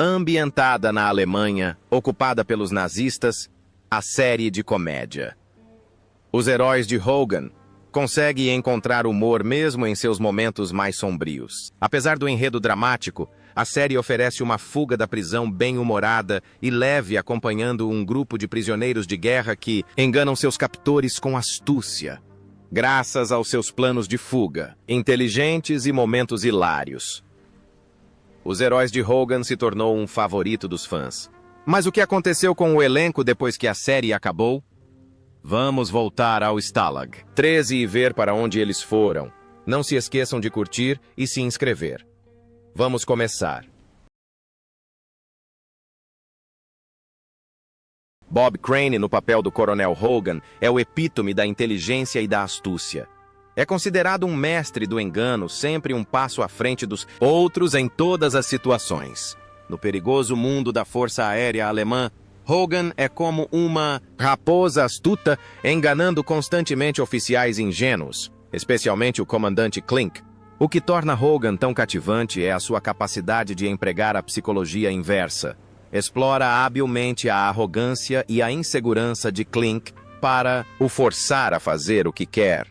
Ambientada na Alemanha, ocupada pelos nazistas, a série de comédia. Os heróis de Hogan conseguem encontrar humor mesmo em seus momentos mais sombrios. Apesar do enredo dramático, a série oferece uma fuga da prisão bem-humorada e leve, acompanhando um grupo de prisioneiros de guerra que enganam seus captores com astúcia, graças aos seus planos de fuga, inteligentes e momentos hilários. Os heróis de Hogan se tornou um favorito dos fãs. Mas o que aconteceu com o elenco depois que a série acabou? Vamos voltar ao Stalag 13 e ver para onde eles foram. Não se esqueçam de curtir e se inscrever. Vamos começar. Bob Crane, no papel do Coronel Hogan, é o epítome da inteligência e da astúcia. É considerado um mestre do engano, sempre um passo à frente dos outros em todas as situações. No perigoso mundo da Força Aérea Alemã, Hogan é como uma raposa astuta, enganando constantemente oficiais ingênuos, especialmente o comandante Klink. O que torna Hogan tão cativante é a sua capacidade de empregar a psicologia inversa. Explora habilmente a arrogância e a insegurança de Klink para o forçar a fazer o que quer,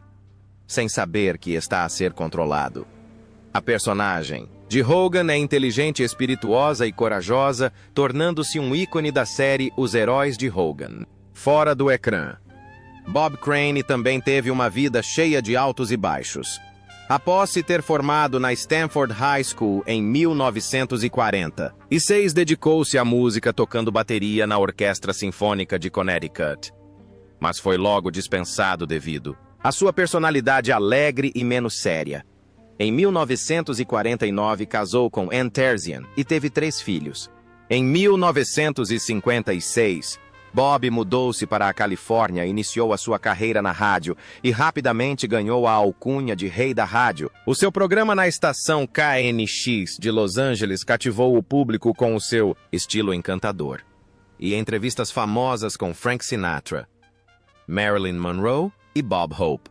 sem saber que está a ser controlado. A personagem de Hogan é inteligente, espirituosa e corajosa, tornando-se um ícone da série Os Heróis de Hogan. Fora do ecrã, Bob Crane também teve uma vida cheia de altos e baixos. Após se ter formado na Stanford High School em 1946, dedicou-se à música tocando bateria na Orquestra Sinfônica de Connecticut. Mas foi logo dispensado devido à sua personalidade alegre e menos séria. Em 1949, casou com Ann Terzian e teve 3 filhos. Em 1956, Bob mudou-se para a Califórnia e iniciou a sua carreira na rádio e rapidamente ganhou a alcunha de Rei da Rádio. O seu programa na estação KNX de Los Angeles cativou o público com o seu estilo encantador. E entrevistas famosas com Frank Sinatra, Marilyn Monroe e Bob Hope.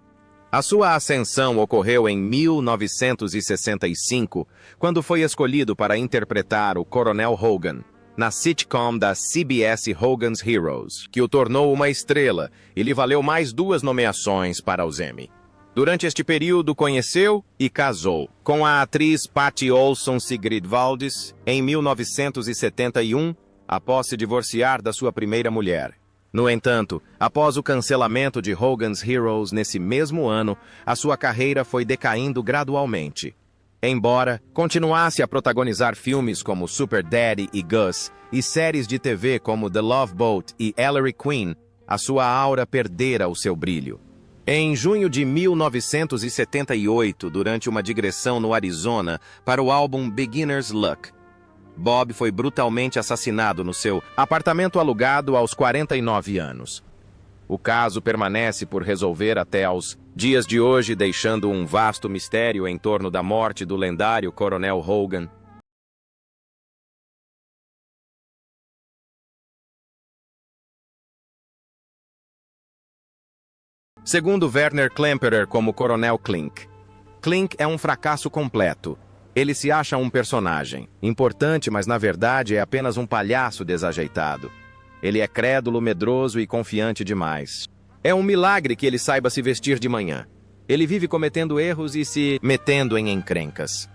A sua ascensão ocorreu em 1965, quando foi escolhido para interpretar o Coronel Hogan na sitcom da CBS Hogan's Heroes, que o tornou uma estrela e lhe valeu mais 2 nomeações para os Emmy. Durante este período, conheceu e casou com a atriz Patty Olson Sigrid Valdis em 1971, após se divorciar da sua primeira mulher. No entanto, após o cancelamento de Hogan's Heroes nesse mesmo ano, a sua carreira foi decaindo gradualmente. Embora continuasse a protagonizar filmes como Super Daddy e Gus, e séries de TV como The Love Boat e Ellery Queen, a sua aura perdera o seu brilho. Em junho de 1978, durante uma digressão no Arizona para o álbum Beginner's Luck, Bob foi brutalmente assassinado no seu apartamento alugado aos 49 anos. O caso permanece por resolver até aos dias de hoje, deixando um vasto mistério em torno da morte do lendário Coronel Hogan. Segundo Werner Klemperer como Coronel Klink, Klink é um fracasso completo. Ele se acha um personagem importante, mas na verdade é apenas um palhaço desajeitado. Ele é crédulo, medroso e confiante demais. É um milagre que ele saiba se vestir de manhã. Ele vive cometendo erros e se metendo em encrencas.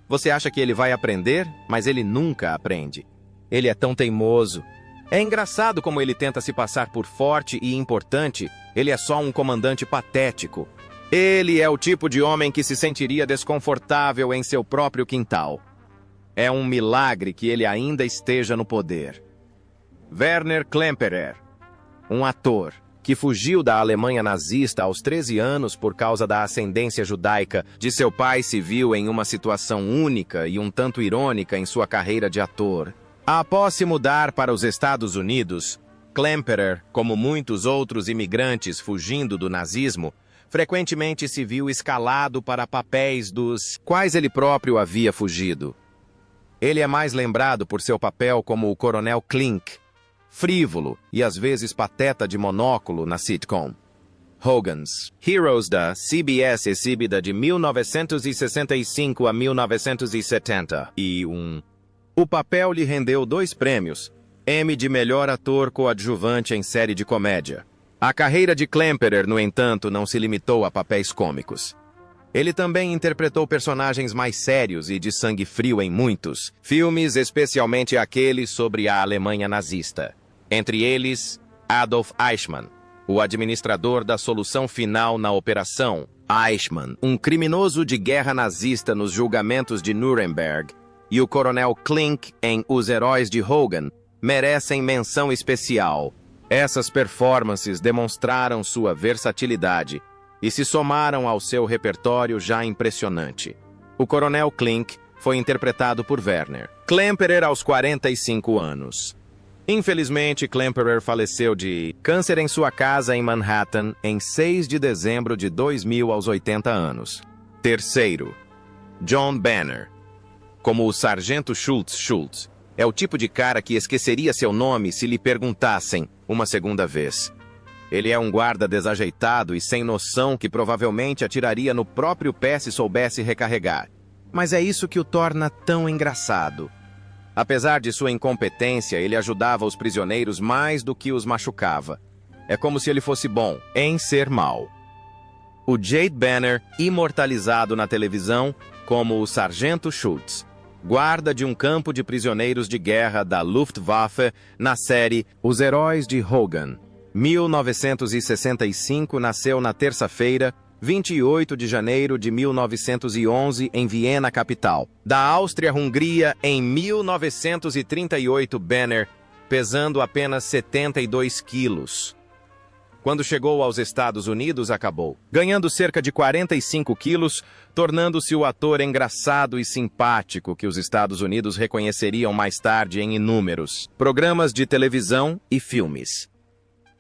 Você acha que ele vai aprender, mas ele nunca aprende. Ele é tão teimoso. É engraçado como ele tenta se passar por forte e importante. Ele é só um comandante patético. Ele é o tipo de homem que se sentiria desconfortável em seu próprio quintal. É um milagre que ele ainda esteja no poder. Werner Klemperer, um ator que fugiu da Alemanha nazista aos 13 anos por causa da ascendência judaica de seu pai, se viu em uma situação única e um tanto irônica em sua carreira de ator. Após se mudar para os Estados Unidos, Klemperer, como muitos outros imigrantes fugindo do nazismo, frequentemente se viu escalado para papéis dos quais ele próprio havia fugido. Ele é mais lembrado por seu papel como o Coronel Klink, frívolo e às vezes pateta de monóculo na sitcom Hogan's Heroes da CBS, exibida de 1965 a 1971. O papel lhe rendeu 2 prêmios, Emmy de melhor ator coadjuvante em série de comédia. A carreira de Klemperer, no entanto, não se limitou a papéis cômicos. Ele também interpretou personagens mais sérios e de sangue frio em muitos filmes, especialmente aqueles sobre a Alemanha nazista. Entre eles, Adolf Eichmann, o administrador da solução final na Operação Eichmann, um criminoso de guerra nazista nos julgamentos de Nuremberg, e o Coronel Klink em Os Heróis de Hogan, merecem menção especial. Essas performances demonstraram sua versatilidade e se somaram ao seu repertório já impressionante. O Coronel Klink foi interpretado por Werner Klemperer aos 45 anos. Infelizmente, Klemperer faleceu de câncer em sua casa em Manhattan em 6 de dezembro de 2000 aos 80 anos. Terceiro, John Banner. Como o Sargento Schultz, é o tipo de cara que esqueceria seu nome se lhe perguntassem uma segunda vez. Ele é um guarda desajeitado e sem noção que provavelmente atiraria no próprio pé se soubesse recarregar. Mas é isso que o torna tão engraçado. Apesar de sua incompetência, ele ajudava os prisioneiros mais do que os machucava. É como se ele fosse bom em ser mau. O Jade Banner, imortalizado na televisão como o Sargento Schultz, guarda de um campo de prisioneiros de guerra da Luftwaffe na série Os Heróis de Hogan. 1965, nasceu na terça-feira, 28 de janeiro de 1911, em Viena, capital da Áustria-Hungria, em 1938. Banner, pesando apenas 72 quilos. Quando chegou aos Estados Unidos, acabou ganhando cerca de 45 quilos, tornando-se o ator engraçado e simpático que os Estados Unidos reconheceriam mais tarde em inúmeros programas de televisão e filmes.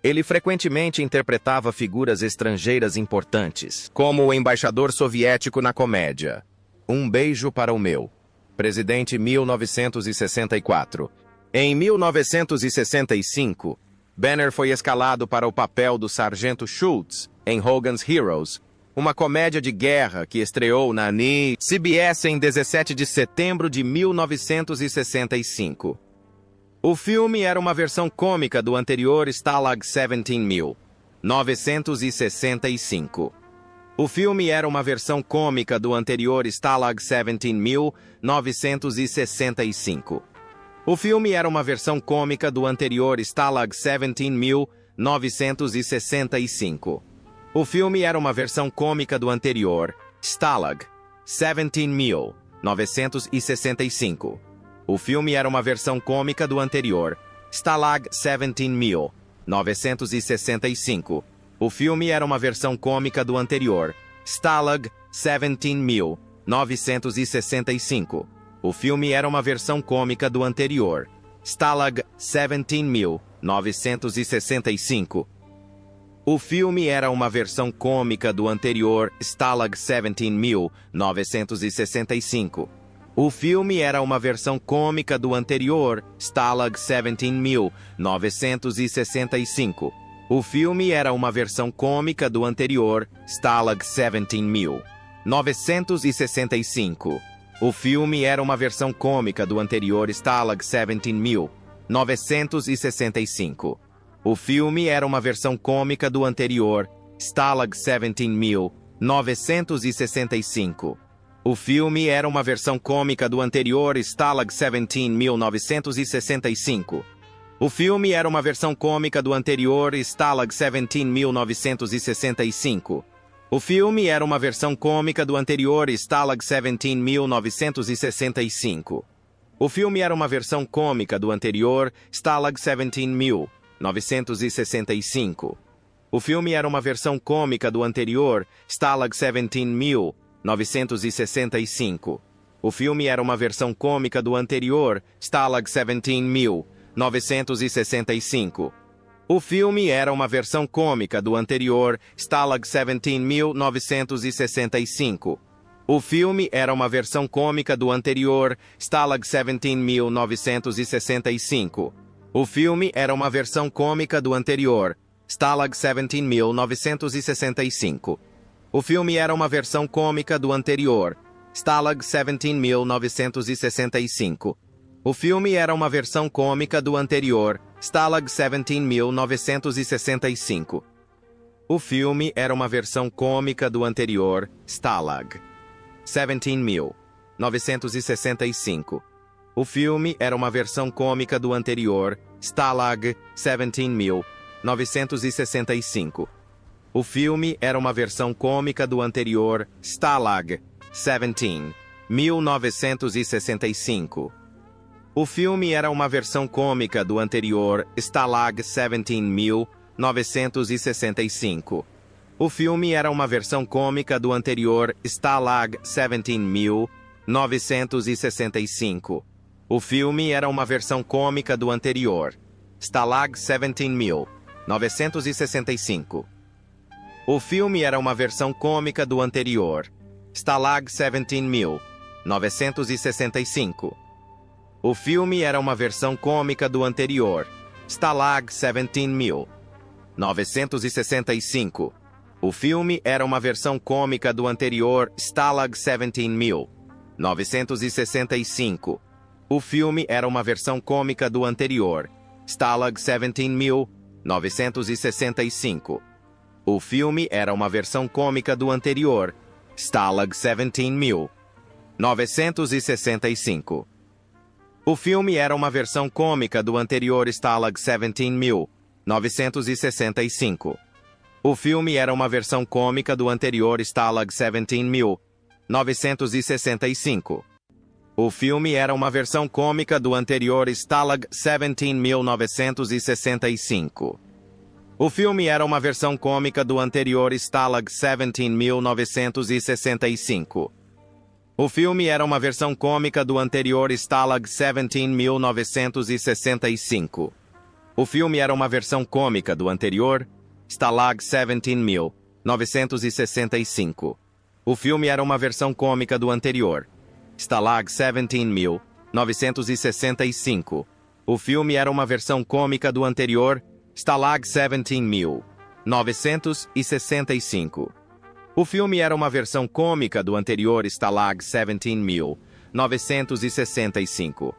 Ele frequentemente interpretava figuras estrangeiras importantes, como o embaixador soviético na comédia Um Beijo para o Meu Presidente, 1964. Em 1965, Banner foi escalado para o papel do Sargento Schultz em Hogan's Heroes, uma comédia de guerra que estreou na CBS em 17 de setembro de 1965. O filme era uma versão cômica do anterior Stalag 17.965. O filme era uma versão cômica do anterior Stalag 17.965. O filme era uma versão cômica do anterior Stalag 17.965. O filme era uma versão cômica do anterior Stalag 17.965. O filme era uma versão cômica do anterior Stalag 17.965. O filme era uma versão cômica do anterior Stalag 17.965. O filme era uma versão cômica do anterior Stalag 17.965. O filme era uma versão cômica do anterior Stalag 17.965. O filme era uma versão cômica do anterior Stalag 17.965. O filme era uma versão cômica do anterior Stalag 17.965. O filme era uma versão cômica do anterior Stalag 17.965. O filme era uma versão cômica do anterior Stalag 17.965. O filme era uma versão cômica do anterior Stalag 17.965. O filme era uma versão cômica do anterior Stalag 17.965. O filme era uma versão cômica do anterior Stalag 17.965. O filme era uma versão cômica do anterior Stalag 17.965. O filme era uma versão cômica do anterior Stalag 17.965. O filme era uma versão cômica do anterior Stalag 17.965. O filme era uma versão cômica do anterior Stalag 17.965. O filme era uma versão cômica do anterior Stalag 17.965. O filme era uma versão cômica do anterior Stalag 17.965. O filme era uma versão cômica do anterior Stalag 17.965. O filme era uma versão cômica do anterior, Stalag 17.965. O filme era uma versão cômica do anterior, Stalag 17.965. O filme era uma versão cômica do anterior, Stalag 17.965. O filme era uma versão cômica do anterior, Stalag 17.965. O filme era uma versão cômica do anterior, Stalag 17.965. O filme era uma versão cômica do anterior, Stalag 17.965. O filme era uma versão cômica do anterior, Stalag 17.965. O filme era uma versão cômica do anterior, Stalag 17.965. O filme era uma versão cômica do anterior, Stalag 17.965. O filme era uma versão cômica do anterior, Stalag 17.965. O filme era uma versão cômica do anterior, Stalag 17.965. O filme era uma versão cômica do anterior, Stalag 17.965. O filme era uma versão cômica do anterior, Stalag 17.965. O filme era uma versão cômica do anterior, Stalag 17.965. O filme era uma versão cômica do anterior, Stalag 17.965. O filme era uma versão cômica do anterior, Stalag 17.965. O filme era uma versão cômica do anterior, Stalag 17.965. O filme era uma versão cômica do anterior, Stalag 17.965. O filme era uma versão cômica do anterior, Stalag 17.965. O filme era uma versão cômica do anterior, Stalag 17.965. O filme era uma versão cômica do anterior, Stalag 17.965.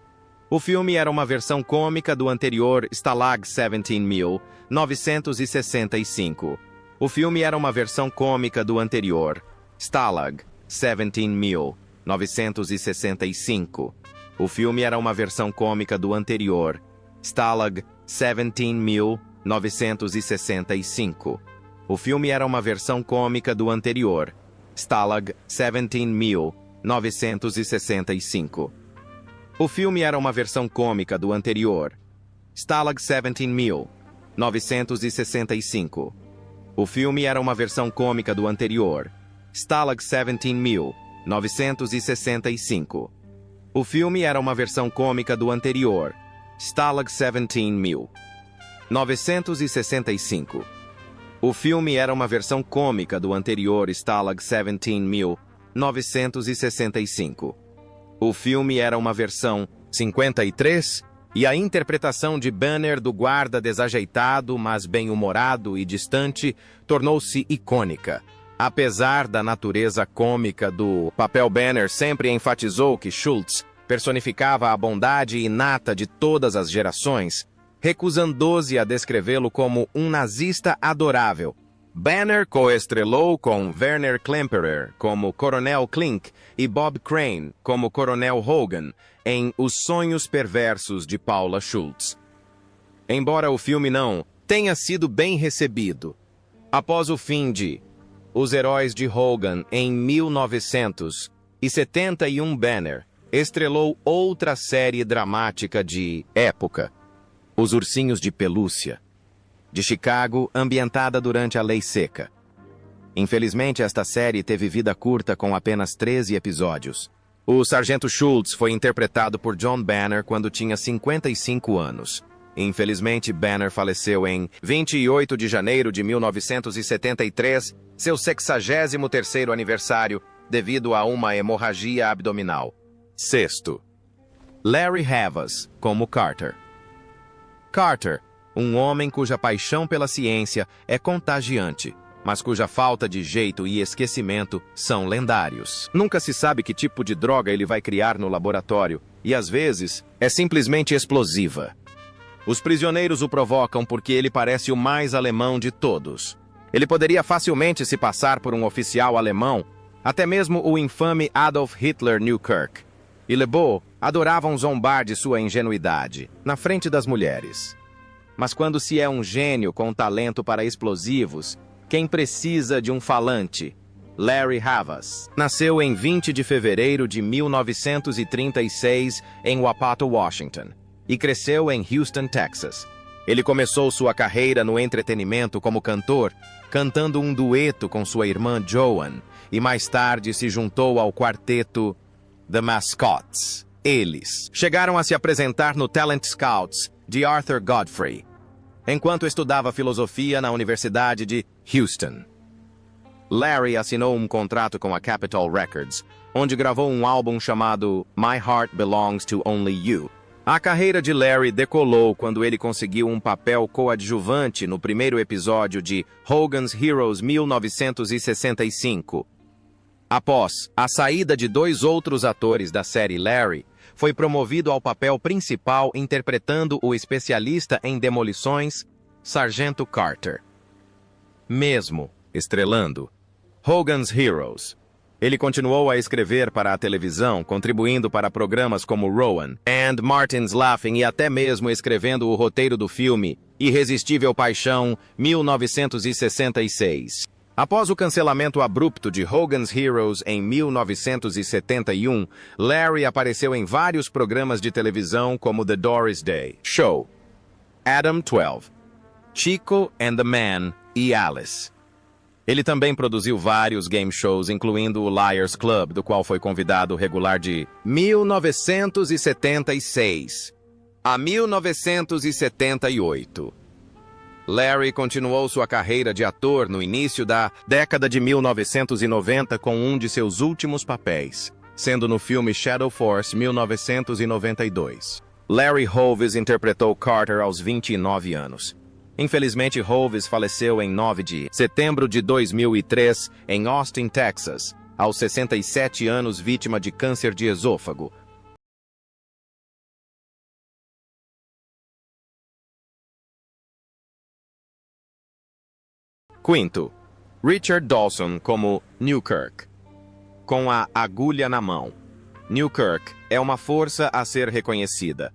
O filme era uma versão cômica do anterior, Stalag 17.965. O filme era uma versão cômica do anterior, Stalag 17.965. O filme era uma versão cômica do anterior, Stalag 17.965. O filme era uma versão cômica do anterior, Stalag 17.965. O filme era uma versão cômica do anterior, Stalag 17.965. O filme era uma versão cômica do anterior, Stalag 17.965. O filme era uma versão cômica do anterior, Stalag 17.965. O filme era uma versão cômica do anterior, Stalag 17.965. O filme era uma versão 53, e a interpretação de Banner do guarda desajeitado, mas bem-humorado e distante, tornou-se icônica. Apesar da natureza cômica do papel, Banner sempre enfatizou que Schultz personificava a bondade inata de todas as gerações, recusando-se a descrevê-lo como um nazista adorável. Banner coestrelou com Werner Klemperer como Coronel Klink e Bob Crane como Coronel Hogan em Os Sonhos Perversos de Paula Schultz. Embora o filme não tenha sido bem recebido, após o fim de Os Heróis de Hogan em 1971, Banner estrelou outra série dramática de época, Os Ursinhos de Pelúcia, de Chicago, ambientada durante a Lei Seca. Infelizmente, esta série teve vida curta com apenas 13 episódios. O Sargento Schultz foi interpretado por John Banner quando tinha 55 anos. Infelizmente, Banner faleceu em 28 de janeiro de 1973, seu 63º aniversário, devido a uma hemorragia abdominal. Sexto, Larry Havas, como Carter. Carter, um homem cuja paixão pela ciência é contagiante, mas cuja falta de jeito e esquecimento são lendários. Nunca se sabe que tipo de droga ele vai criar no laboratório, e às vezes é simplesmente explosiva. Os prisioneiros o provocam porque ele parece o mais alemão de todos. Ele poderia facilmente se passar por um oficial alemão, até mesmo o infame Adolf Hitler Newkirk. E LeBeau adoravam zombar de sua ingenuidade, na frente das mulheres. Mas quando se é um gênio com talento para explosivos, quem precisa de um falante? Larry Havas nasceu em 20 de fevereiro de 1936 em Wapato, Washington, e cresceu em Houston, Texas. Ele começou sua carreira no entretenimento como cantor, cantando um dueto com sua irmã Joan, e mais tarde se juntou ao quarteto The Mascots. Eles chegaram a se apresentar no Talent Scouts de Arthur Godfrey, enquanto estudava filosofia na Universidade de Houston. Larry assinou um contrato com a Capitol Records, onde gravou um álbum chamado My Heart Belongs to Only You. A carreira de Larry decolou quando ele conseguiu um papel coadjuvante no primeiro episódio de Hogan's Heroes 1965. Após a saída de 2 outros atores da série, Larry foi promovido ao papel principal interpretando o especialista em demolições, Sargento Carter. Mesmo estrelando Hogan's Heroes, ele continuou a escrever para a televisão, contribuindo para programas como Rowan and Martin's Laughing e até mesmo escrevendo o roteiro do filme Irresistível Paixão, 1966. Após o cancelamento abrupto de Hogan's Heroes em 1971, Larry apareceu em vários programas de televisão como The Doris Day Show, Adam 12, Chico and the Man e Alice. Ele também produziu vários game shows, incluindo o Liars Club, do qual foi convidado regular de 1976 a 1978. Larry continuou sua carreira de ator no início da década de 1990 com um de seus últimos papéis, sendo no filme Shadow Force, 1992. Larry Hovis interpretou Carter aos 29 anos. Infelizmente, Hovis faleceu em 9 de setembro de 2003 em Austin, Texas, aos 67 anos, vítima de câncer de esôfago. Quinto, Richard Dawson como Newkirk. Com a agulha na mão, Newkirk é uma força a ser reconhecida.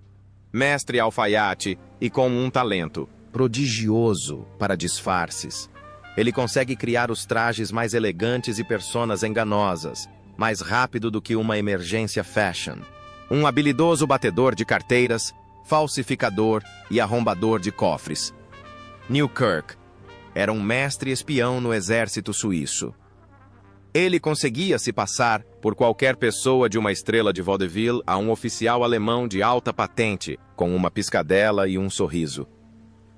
Mestre alfaiate e com um talento prodigioso para disfarces. Ele consegue criar os trajes mais elegantes e personas enganosas, mais rápido do que uma emergência fashion. Um habilidoso batedor de carteiras, falsificador e arrombador de cofres. Newkirk era um mestre espião no exército suíço. Ele conseguia se passar por qualquer pessoa, de uma estrela de vaudeville a um oficial alemão de alta patente, com uma piscadela e um sorriso.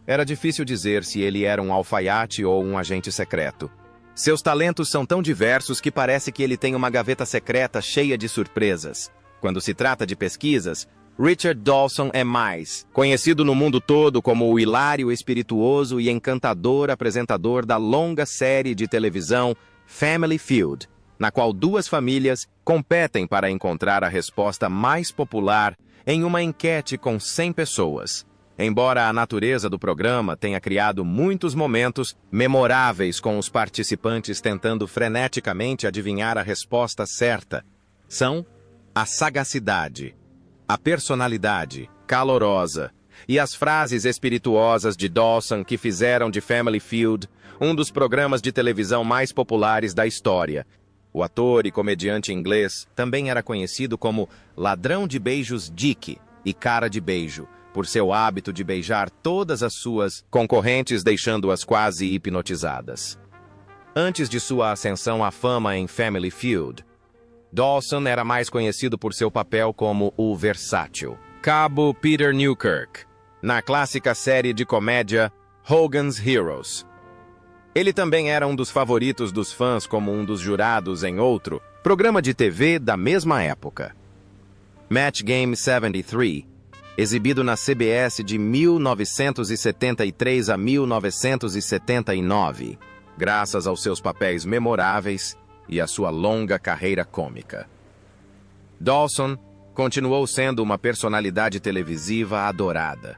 Era difícil dizer se ele era um alfaiate ou um agente secreto. Seus talentos são tão diversos que parece que ele tem uma gaveta secreta cheia de surpresas. Quando se trata de pesquisas, Richard Dawson é mais conhecido no mundo todo como o hilário, espirituoso e encantador apresentador da longa série de televisão Family Feud, na qual 2 famílias competem para encontrar a resposta mais popular em uma enquete com 100 pessoas. Embora a natureza do programa tenha criado muitos momentos memoráveis com os participantes tentando freneticamente adivinhar a resposta certa, são a sagacidade, a personalidade calorosa e as frases espirituosas de Dawson que fizeram de Family Feud um dos programas de televisão mais populares da história. O ator e comediante inglês também era conhecido como ladrão de beijos Dick e cara de beijo, por seu hábito de beijar todas as suas concorrentes, deixando-as quase hipnotizadas. Antes de sua ascensão à fama em Family Feud, Dawson era mais conhecido por seu papel como o versátil Cabo Peter Newkirk, na clássica série de comédia Hogan's Heroes. Ele também era um dos favoritos dos fãs como um dos jurados em outro programa de TV da mesma época, Match Game 73, exibido na CBS de 1973 a 1979, graças aos seus papéis memoráveis e à sua longa carreira cômica. Dawson continuou sendo uma personalidade televisiva adorada.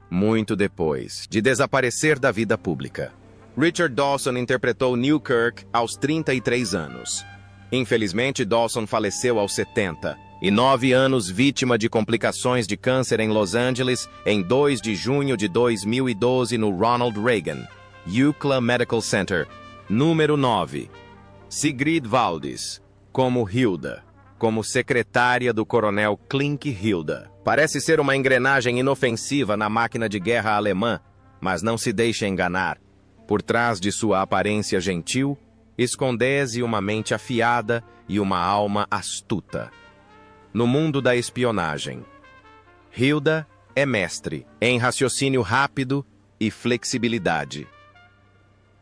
Muito depois de desaparecer da vida pública, Richard Dawson interpretou Newkirk aos 33 anos. Infelizmente, Dawson faleceu aos 79 anos vítima de complicações de câncer em Los Angeles em 2 de junho de 2012 no Ronald Reagan UCLA Medical Center. Número 9. Sigrid Valdez, como Hilda, como secretária do coronel Klink. Hilda parece ser uma engrenagem inofensiva na máquina de guerra alemã, mas não se deixe enganar. Por trás de sua aparência gentil, esconde-se uma mente afiada e uma alma astuta. No mundo da espionagem, Hilda é mestre em raciocínio rápido e flexibilidade.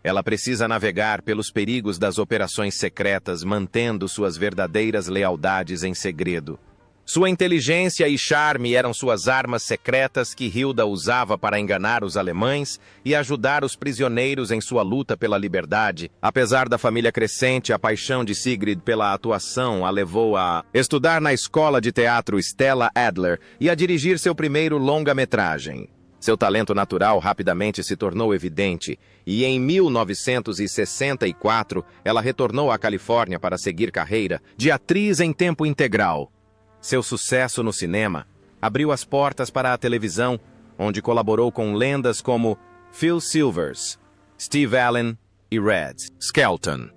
Ela precisa navegar pelos perigos das operações secretas, mantendo suas verdadeiras lealdades em segredo. Sua inteligência e charme eram suas armas secretas que Hilda usava para enganar os alemães e ajudar os prisioneiros em sua luta pela liberdade. Apesar da família crescente, a paixão de Sigrid pela atuação a levou a estudar na escola de teatro Stella Adler e a dirigir seu primeiro longa-metragem. Seu talento natural rapidamente se tornou evidente e, em 1964, ela retornou à Califórnia para seguir carreira de atriz em tempo integral. Seu sucesso no cinema abriu as portas para a televisão, onde colaborou com lendas como Phil Silvers, Steve Allen e Red Skelton.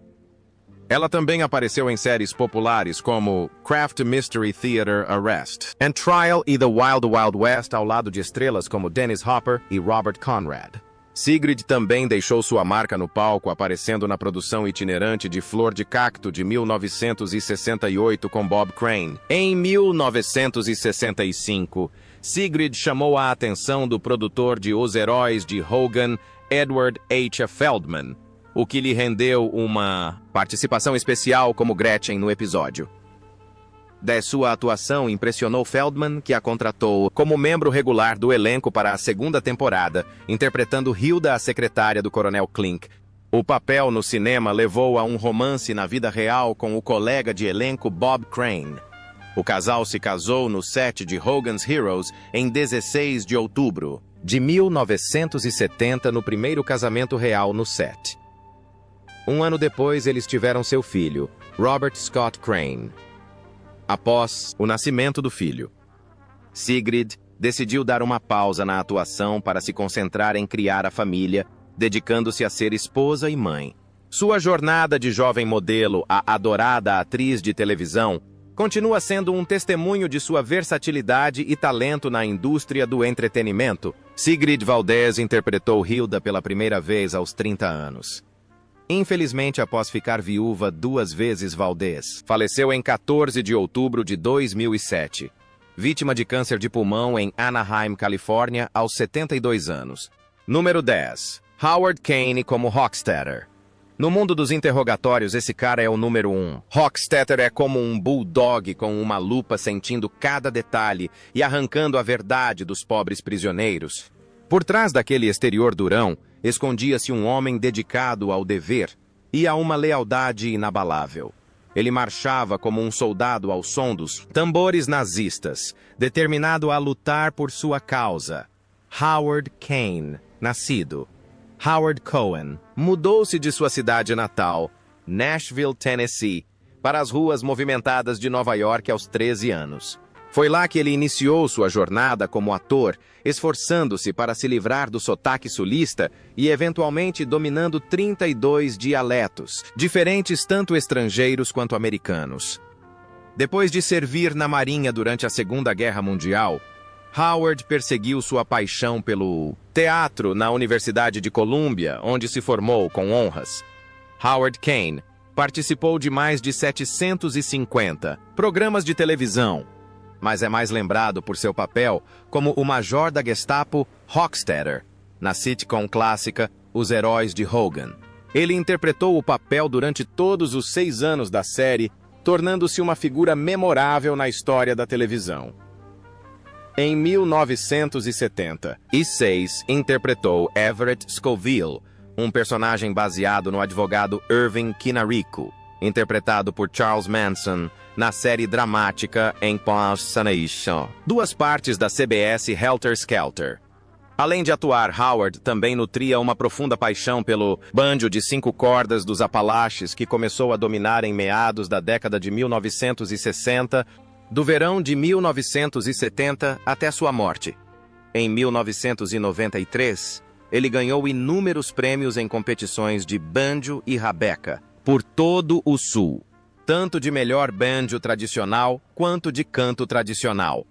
Ela também apareceu em séries populares como Kraft Mystery Theater Arrest and Trial e The Wild Wild West, ao lado de estrelas como Dennis Hopper e Robert Conrad. Sigrid também deixou sua marca no palco, aparecendo na produção itinerante de Flor de Cacto de 1968 com Bob Crane. Em 1965, Sigrid chamou a atenção do produtor de Os Heróis de Hogan, Edward H. Feldman, o que lhe rendeu uma participação especial como Gretchen no episódio. Sua atuação impressionou Feldman, que a contratou como membro regular do elenco para a segunda temporada, interpretando Hilda, a secretária do coronel Klink. O papel no cinema levou a um romance na vida real com o colega de elenco Bob Crane. O casal se casou no set de Hogan's Heroes em 16 de outubro de 1970, no primeiro casamento real no set. Um ano depois, eles tiveram seu filho, Robert Scott Crane. Após o nascimento do filho, Sigrid decidiu dar uma pausa na atuação para se concentrar em criar a família, dedicando-se a ser esposa e mãe. Sua jornada de jovem modelo a adorada atriz de televisão continua sendo um testemunho de sua versatilidade e talento na indústria do entretenimento. Sigrid Valdez interpretou Hilda pela primeira vez aos 30 anos. Infelizmente, após ficar viúva 2 vezes, Valdez faleceu em 14 de outubro de 2007, vítima de câncer de pulmão em Anaheim, Califórnia, aos 72 anos. Número 10. Howard Kane como Hochstetter. No mundo dos interrogatórios, esse cara é o número 1. Hochstetter é como um bulldog com uma lupa, sentindo cada detalhe e arrancando a verdade dos pobres prisioneiros. Por trás daquele exterior durão, escondia-se um homem dedicado ao dever e a uma lealdade inabalável. Ele marchava como um soldado ao som dos tambores nazistas, determinado a lutar por sua causa. Howard Kane, nascido Howard Cohen, mudou-se de sua cidade natal, Nashville, Tennessee, para as ruas movimentadas de Nova York aos 13 anos. Foi lá que ele iniciou sua jornada como ator, esforçando-se para se livrar do sotaque sulista e eventualmente dominando 32 dialetos, diferentes tanto estrangeiros quanto americanos. Depois de servir na Marinha durante a Segunda Guerra Mundial, Howard perseguiu sua paixão pelo teatro na Universidade de Columbia, onde se formou com honras. Howard Kane participou de mais de 750 programas de televisão, mas é mais lembrado por seu papel como o major da Gestapo Hochstetter, na sitcom clássica Os Heróis de Hogan. Ele interpretou o papel durante todos os 6 anos da série, tornando-se uma figura memorável na história da televisão. Em 1976, interpretou Everett Scoville, um personagem baseado no advogado Irving Kinarico, interpretado por Charles Manson, na série dramática Impersonation, 2 partes da CBS Helter Skelter. Além de atuar, Howard também nutria uma profunda paixão pelo banjo de 5 cordas dos Apalaches que começou a dominar em meados da década de 1960, do verão de 1970 até sua morte. Em 1993, ele ganhou inúmeros prêmios em competições de banjo e rabeca por todo o Sul, tanto de melhor banjo tradicional quanto de canto tradicional.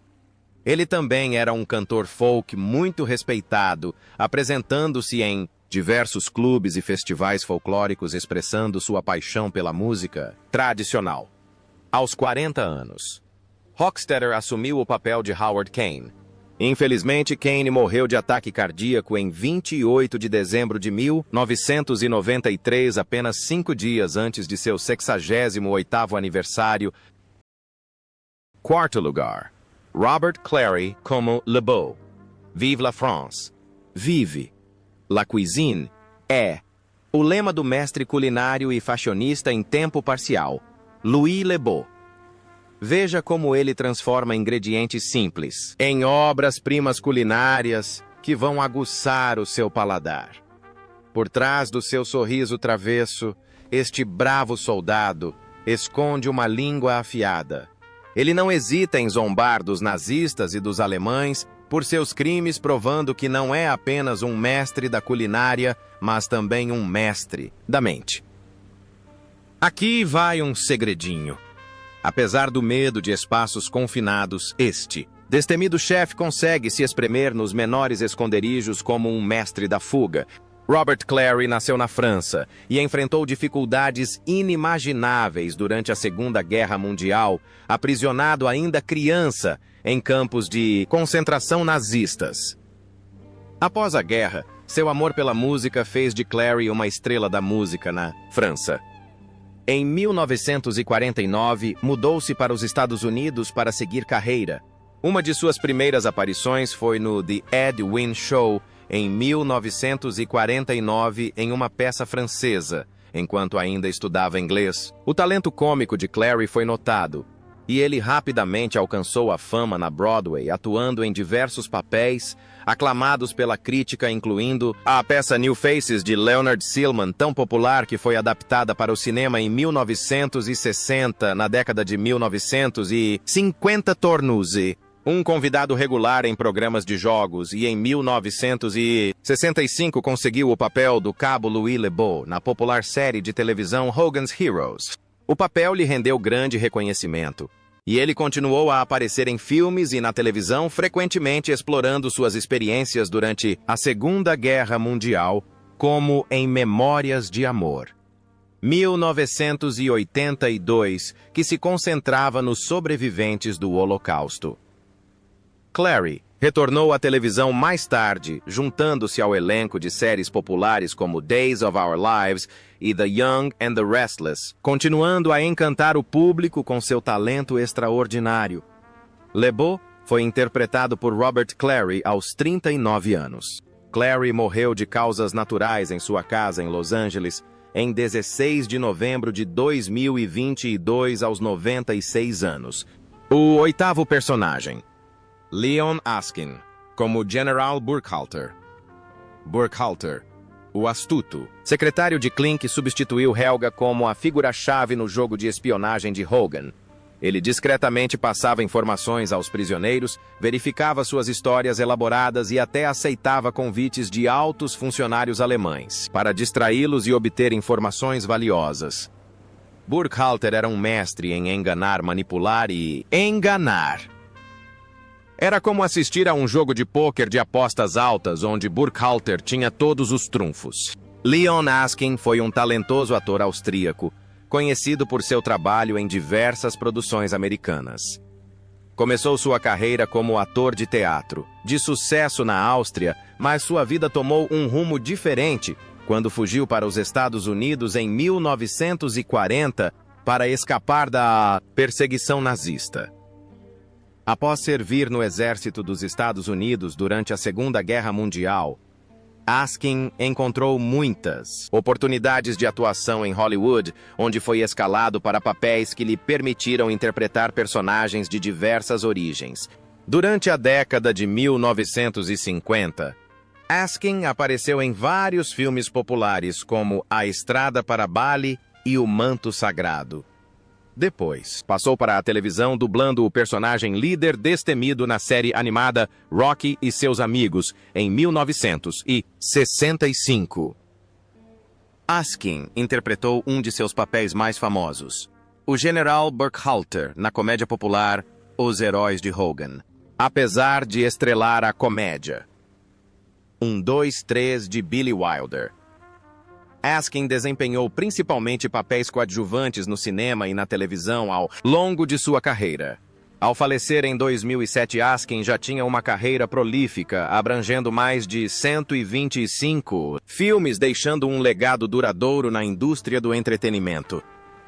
Ele também era um cantor folk muito respeitado, apresentando-se em diversos clubes e festivais folclóricos expressando sua paixão pela música tradicional. Aos 40 anos, Hochstetter assumiu o papel de Howard Kane. Infelizmente, Kane morreu de ataque cardíaco em 28 de dezembro de 1993, apenas 5 dias antes de seu 68º aniversário. Quarto lugar. Robert Clary como Le Beau. Vive la France. Vive. La cuisine é o lema do mestre culinário e fashionista em tempo parcial, Louis Le Beau. Veja como ele transforma ingredientes simples em obras-primas culinárias que vão aguçar o seu paladar. Por trás do seu sorriso travesso, este bravo soldado esconde uma língua afiada. Ele não hesita em zombar dos nazistas e dos alemães por seus crimes, provando que não é apenas um mestre da culinária, mas também um mestre da mente. Aqui vai um segredinho. Apesar do medo de espaços confinados, este destemido chefe consegue se espremer nos menores esconderijos como um mestre da fuga. Robert Clary nasceu na França e enfrentou dificuldades inimagináveis durante a Segunda Guerra Mundial, aprisionado ainda criança em campos de concentração nazistas. Após a guerra, seu amor pela música fez de Clary uma estrela da música na França. Em 1949, mudou-se para os Estados Unidos para seguir carreira. Uma de suas primeiras aparições foi no The Ed Wynn Show, em 1949, em uma peça francesa, enquanto ainda estudava inglês. O talento cômico de Clary foi notado, e ele rapidamente alcançou a fama na Broadway, atuando em diversos papéis, aclamados pela crítica, incluindo a peça New Faces de Leonard Sillman, tão popular que foi adaptada para o cinema em 1960, na década de 1950 tornou-se um convidado regular em programas de jogos e em 1965 conseguiu o papel do cabo Louis Le Beau na popular série de televisão Hogan's Heroes. O papel lhe rendeu grande reconhecimento, e ele continuou a aparecer em filmes e na televisão, frequentemente explorando suas experiências durante a Segunda Guerra Mundial, como em Memórias de Amor, 1982, que se concentrava nos sobreviventes do Holocausto. Clary retornou à televisão mais tarde, juntando-se ao elenco de séries populares como Days of Our Lives e The Young and the Restless, continuando a encantar o público com seu talento extraordinário. Le Beau foi interpretado por Robert Clary aos 39 anos. Clary morreu de causas naturais em sua casa em Los Angeles em 16 de novembro de 2022 aos 96 anos. O oitavo personagem, Leon Askin, como General Burkhalter. Burkhalter, o astuto secretário de Klink, substituiu Helga como a figura-chave no jogo de espionagem de Hogan. Ele discretamente passava informações aos prisioneiros, verificava suas histórias elaboradas e até aceitava convites de altos funcionários alemães para distraí-los e obter informações valiosas. Burkhalter era um mestre em enganar, manipular e enganar. Era como assistir a um jogo de pôquer de apostas altas, onde Burkhalter tinha todos os trunfos. Leon Askin foi um talentoso ator austríaco, conhecido por seu trabalho em diversas produções americanas. Começou sua carreira como ator de teatro, de sucesso na Áustria, mas sua vida tomou um rumo diferente quando fugiu para os Estados Unidos em 1940 para escapar da perseguição nazista. Após servir no exército dos Estados Unidos durante a Segunda Guerra Mundial, Askin encontrou muitas oportunidades de atuação em Hollywood, onde foi escalado para papéis que lhe permitiram interpretar personagens de diversas origens. Durante a década de 1950, Askin apareceu em vários filmes populares como A Estrada para Bali e O Manto Sagrado. Depois, passou para a televisão dublando o personagem líder destemido na série animada Rocky e Seus Amigos, em 1965. Askin interpretou um de seus papéis mais famosos, o General Burkhalter, na comédia popular Os Heróis de Hogan. Apesar de estrelar a comédia 1, 2, 3 de Billy Wilder, Askin desempenhou principalmente papéis coadjuvantes no cinema e na televisão ao longo de sua carreira. Ao falecer em 2007, Askin já tinha uma carreira prolífica, abrangendo mais de 125 filmes, deixando um legado duradouro na indústria do entretenimento.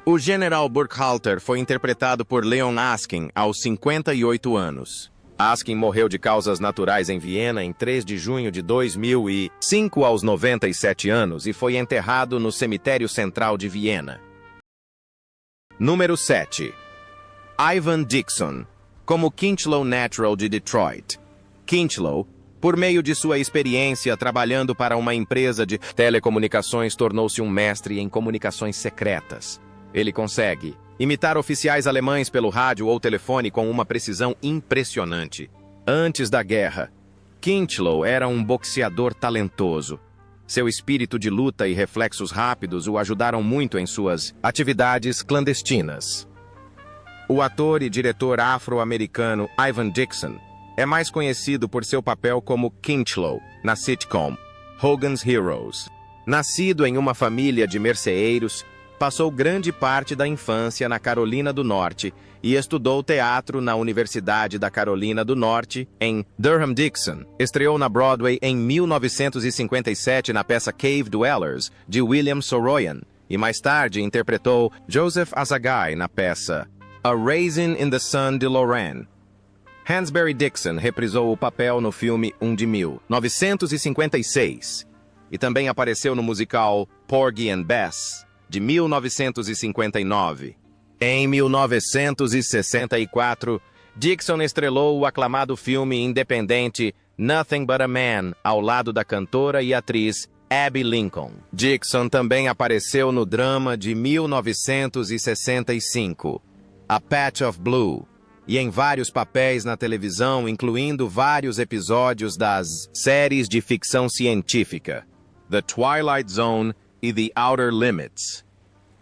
O General Burkhalter foi interpretado por Leon Askin aos 58 anos. Askin morreu de causas naturais em Viena em 3 de junho de 2005 aos 97 anos e foi enterrado no Cemitério Central de Viena. Número 7. Ivan Dixon, como Kinchlow Natural de Detroit. Kinchlow, por meio de sua experiência trabalhando para uma empresa de telecomunicações, tornou-se um mestre em comunicações secretas. Ele consegue imitar oficiais alemães pelo rádio ou telefone com uma precisão impressionante. Antes da guerra, Kinchlow era um boxeador talentoso. Seu espírito de luta e reflexos rápidos o ajudaram muito em suas atividades clandestinas. O ator e diretor afro-americano Ivan Dixon é mais conhecido por seu papel como Kinchlow na sitcom Hogan's Heroes. Nascido em uma família de merceeiros, passou grande parte da infância na Carolina do Norte e estudou teatro na Universidade da Carolina do Norte, em Durham. Dixon estreou na Broadway em 1957 na peça Cave Dwellers, de William Saroyan, e mais tarde interpretou Joseph Azagai na peça A Raisin in the Sun de Lorraine. Hansberry Dixon reprisou o papel no filme 1956 e também apareceu no musical Porgy and Bess, de 1959. Em 1964, Dixon estrelou o aclamado filme independente Nothing But a Man, ao lado da cantora e atriz Abby Lincoln. Dixon também apareceu no drama de 1965, A Patch of Blue, e em vários papéis na televisão, incluindo vários episódios das séries de ficção científica The Twilight Zone e The Outer Limits.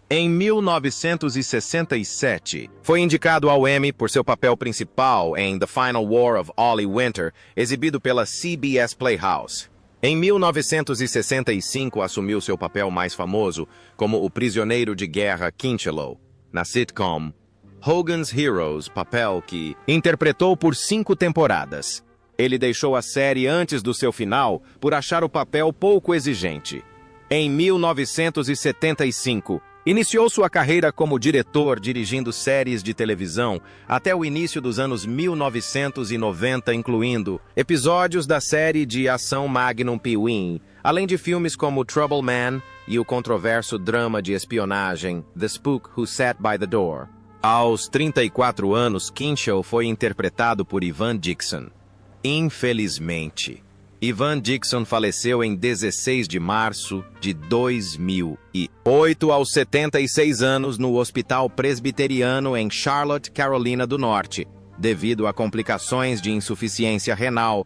Em 1967, foi indicado ao Emmy por seu papel principal em The Final War of Ollie Winter, exibido pela CBS Playhouse. Em 1965, assumiu seu papel mais famoso como o prisioneiro de guerra Kinchlow, na sitcom Hogan's Heroes, papel que interpretou por 5 temporadas. Ele deixou a série antes do seu final por achar o papel pouco exigente. Em 1975, iniciou sua carreira como diretor, dirigindo séries de televisão até o início dos anos 1990, incluindo episódios da série de ação Magnum P.I., além de filmes como Trouble Man e o controverso drama de espionagem The Spook Who Sat by the Door. Aos 34 anos, Kinchlow foi interpretado por Ivan Dixon. Infelizmente, Ivan Dixon faleceu em 16 de março de 2008, aos 76 anos, no Hospital Presbiteriano em Charlotte, Carolina do Norte, devido a complicações de insuficiência renal